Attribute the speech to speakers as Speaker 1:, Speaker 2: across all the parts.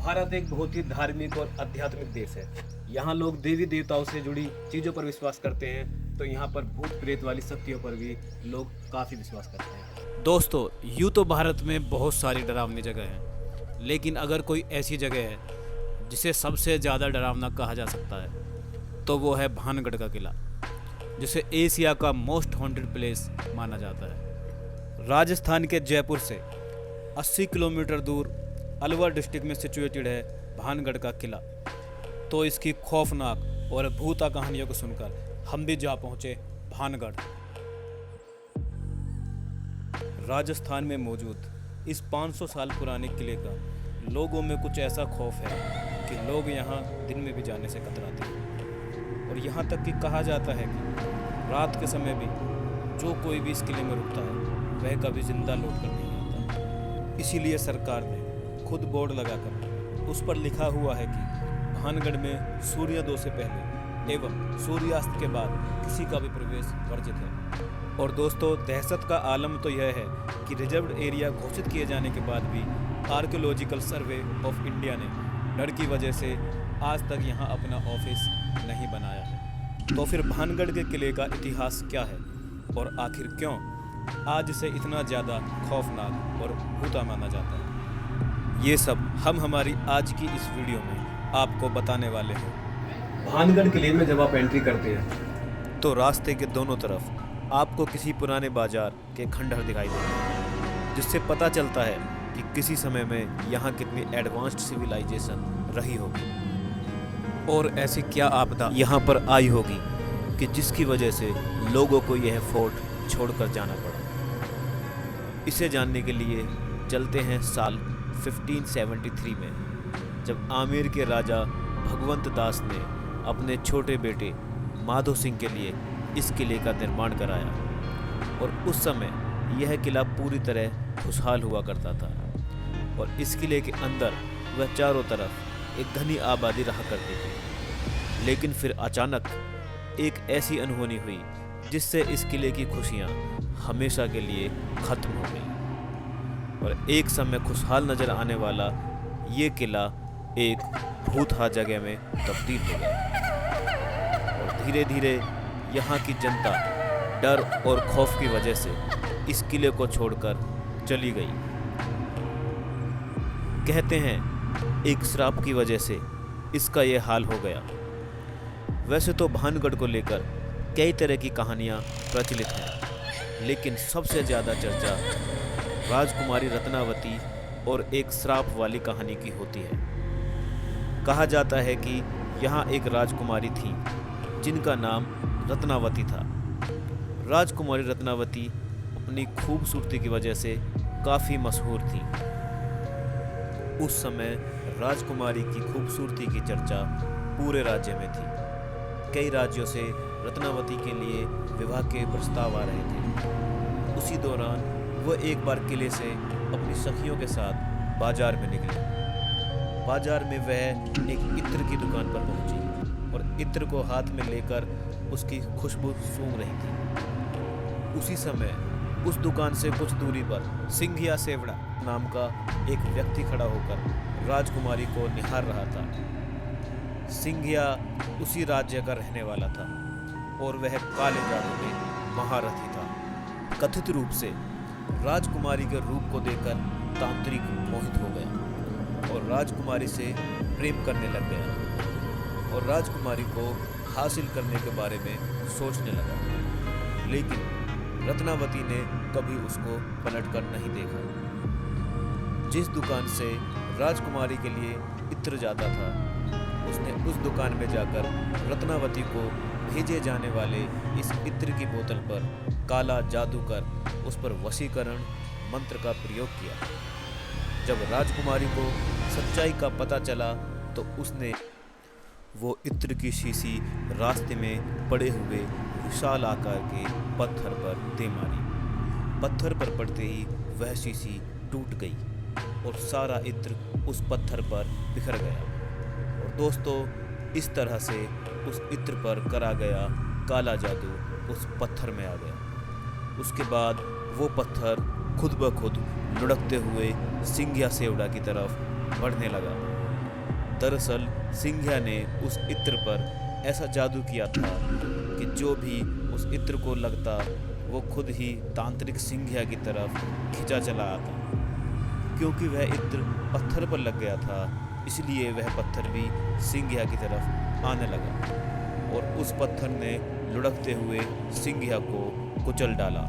Speaker 1: भारत एक बहुत ही धार्मिक और आध्यात्मिक देश है। यहाँ लोग देवी देवताओं से जुड़ी चीज़ों पर विश्वास करते हैं, तो यहाँ पर भूत प्रेत वाली शक्तियों पर भी लोग काफ़ी विश्वास करते हैं। दोस्तों, यूँ तो भारत में बहुत सारी डरावनी जगह हैं, लेकिन अगर कोई ऐसी जगह है जिसे सबसे ज़्यादा डरावना कहा जा सकता है, तो वो है भानगढ़ का किला, जिसे एशिया का मोस्ट हॉन्टेड प्लेस माना जाता है। राजस्थान के जयपुर से 80 किलोमीटर दूर अलवर डिस्ट्रिक्ट में सिचुएटेड है भानगढ़ का किला। तो इसकी खौफनाक और भूता कहानियों को सुनकर हम भी जा पहुंचे भानगढ़। राजस्थान में मौजूद इस 500 साल पुराने किले का लोगों में कुछ ऐसा खौफ है कि लोग यहाँ दिन में भी जाने से कतराते हैं। और यहाँ तक कि कहा जाता है कि रात के समय भी जो कोई भी इस किले में रुकता है वह कभी जिंदा लौट कर नहीं आता। इसीलिए सरकार ने खुद बोर्ड लगाकर उस पर लिखा हुआ है कि भानगढ़ में सूर्योदय से पहले एवं सूर्यास्त के बाद किसी का भी प्रवेश वर्जित है। और दोस्तों, दहशत का आलम तो यह है कि रिजर्व्ड एरिया घोषित किए जाने के बाद भी आर्कियोलॉजिकल सर्वे ऑफ इंडिया ने डर की वजह से आज तक यहाँ अपना ऑफिस नहीं बनाया है। तो फिर भानगढ़ के किले का इतिहास क्या है और आखिर क्यों आज इसे इतना ज़्यादा खौफनाक और भूता माना जाता है, ये सब हम हमारी आज की इस वीडियो में आपको बताने वाले हैं। भानगढ़ किले में जब आप एंट्री करते हैं तो रास्ते के दोनों तरफ आपको किसी पुराने बाजार के खंडहर दिखाई देंगे, जिससे पता चलता है कि किसी समय में यहाँ कितनी एडवांस्ड सिविलाइजेशन रही होगी और ऐसी क्या आपदा यहाँ पर आई होगी कि जिसकी वजह से लोगों को यह फोर्ट छोड़कर जाना पड़ा। इसे जानने के लिए चलते हैं साल 1573 में, जब आमेर के राजा भगवंत दास ने अपने छोटे बेटे माधो सिंह के लिए इस किले का निर्माण कराया। और उस समय यह किला पूरी तरह खुशहाल हुआ करता था और इस किले के अंदर वह चारों तरफ एक घनी आबादी रहा करती थी। लेकिन फिर अचानक एक ऐसी अनहोनी हुई जिससे इस किले की खुशियाँ हमेशा के लिए खत्म हो गई और एक समय खुशहाल नजर आने वाला ये किला एक भूतहा जगह में तब्दील हो गया। और धीरे धीरे यहाँ की जनता डर और खौफ की वजह से इस किले को छोड़कर चली गई। कहते हैं एक श्राप की वजह से इसका ये हाल हो गया। वैसे तो भानगढ़ को लेकर कई तरह की कहानियाँ प्रचलित हैं, लेकिन सबसे ज़्यादा चर्चा राजकुमारी रत्नावती और एक श्राप वाली कहानी की होती है। कहा जाता है कि यहाँ एक राजकुमारी थी जिनका नाम रत्नावती था। राजकुमारी रत्नावती अपनी खूबसूरती की वजह से काफ़ी मशहूर थी। उस समय राजकुमारी की खूबसूरती की चर्चा पूरे राज्य में थी। कई राज्यों से रत्नावती के लिए विवाह के प्रस्ताव आ रहे थे। उसी दौरान वह एक बार किले से अपनी सखियों के साथ बाजार में निकले। बाजार में वह एक इत्र की दुकान पर पहुंची और इत्र को हाथ में लेकर उसकी खुशबू सूंघ रही थी। उसी समय उस दुकान से कुछ दूरी पर सिंघिया सेवड़ा नाम का एक व्यक्ति खड़ा होकर राजकुमारी को निहार रहा था। सिंघिया उसी राज्य का रहने वाला था और वह काले जादू में महारथी था। कथित रूप से राजकुमारी के रूप को देखकर तांत्रिक मोहित हो गया और राजकुमारी से प्रेम करने लग गया और राजकुमारी को हासिल करने के बारे में सोचने लगा। लेकिन रत्नावती ने कभी उसको पलटकर नहीं देखा। जिस दुकान से राजकुमारी के लिए इत्र जाता था, उसने उस दुकान में जाकर रत्नावती को भेजे जाने वाले इस इत्र की बोतल पर काला जादू कर उस पर वशीकरण मंत्र का प्रयोग किया। जब राजकुमारी को सच्चाई का पता चला तो उसने वो इत्र की शीशी रास्ते में पड़े हुए विशाल आकार के पत्थर पर दे मारी। पत्थर पर पड़ते ही वह शीशी टूट गई और सारा इत्र उस पत्थर पर बिखर गया। और दोस्तों, इस तरह से उस इत्र पर करा गया काला जादू उस पत्थर में आ गया। उसके बाद वो पत्थर खुद ब खुद लुढ़कते हुए सिंघिया सेवड़ा की तरफ बढ़ने लगा दरअसल सिंघिया ने उस इत्र पर ऐसा जादू किया था कि जो भी उस इत्र को लगता वो खुद ही तांत्रिक सिंघिया की तरफ खिंचा चला आता। क्योंकि वह इत्र पत्थर पर लग गया था, इसलिए वह पत्थर भी सिंघिया की तरफ आने लगा और उस पत्थर ने लुढ़कते हुए सिंघिया को कुचल डाला।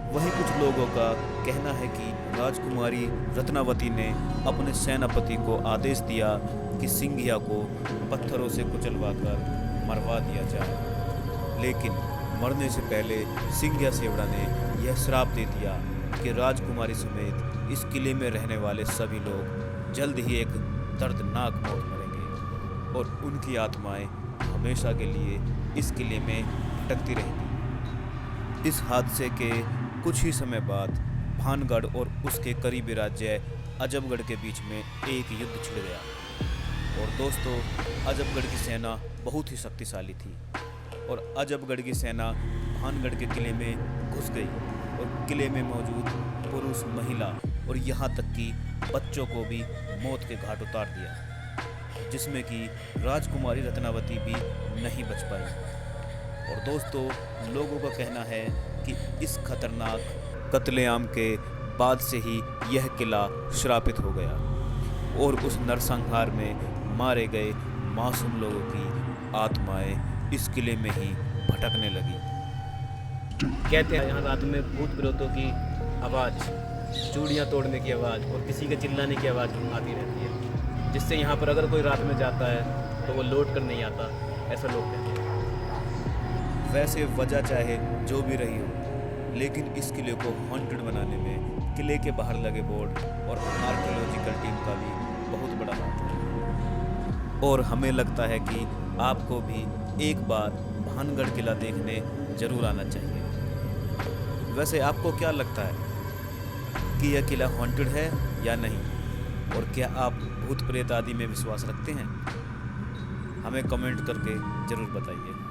Speaker 1: वहीं कुछ लोगों का कहना है कि राजकुमारी रत्नावती ने अपने सेनापति को आदेश दिया कि सिंघिया को पत्थरों से कुचलवाकर मरवा दिया जाए, लेकिन मरने से पहले सिंघिया सेवड़ा ने यह श्राप दे दिया कि राजकुमारी समेत इस किले में रहने वाले सभी लोग जल्द ही एक दर्दनाक मौत मरेंगे और उनकी आत्माएं हमेशा के लिए इस किले में भटकती रहेंगी। इस हादसे के कुछ ही समय बाद भानगढ़ और उसके करीबी राज्य अजबगढ़ के बीच में एक युद्ध छिड़ गया। और दोस्तों, अजबगढ़ की सेना बहुत ही शक्तिशाली थी और अजबगढ़ की सेना भानगढ़ के किले में घुस गई और किले में मौजूद पुरुष, महिला और यहाँ तक कि बच्चों को भी मौत के घाट उतार दिया, जिसमें कि राजकुमारी रत्नावती भी नहीं बच पाई। और दोस्तों, लोगों का कहना है कि इस खतरनाक कत्लेआम के बाद से ही यह किला श्रापित हो गया और उस नरसंहार में मारे गए मासूम लोगों की आत्माएं इस किले में ही भटकने लगी।
Speaker 2: कहते हैं यहाँ रात में भूत प्रेतों की आवाज़, चूड़ियाँ तोड़ने की आवाज़ और किसी के चिल्लाने की आवाज़ आती रहती है, जिससे यहाँ पर अगर कोई रात में जाता है तो वो लौट कर नहीं आता, ऐसा लोग कहते हैं।
Speaker 1: वैसे वजह चाहे जो भी रही हो, लेकिन इस किले को हॉन्टेड बनाने में किले के बाहर लगे बोर्ड और आर्कियोलॉजिकल टीम का भी बहुत बड़ा हाथ है। और हमें लगता है कि आपको भी एक बार भानगढ़ किला देखने जरूर आना चाहिए। वैसे आपको क्या लगता है कि यह किला हॉन्टेड है या नहीं, और क्या आप भूत प्रेत आदि में विश्वास रखते हैं? हमें कमेंट करके ज़रूर बताइए।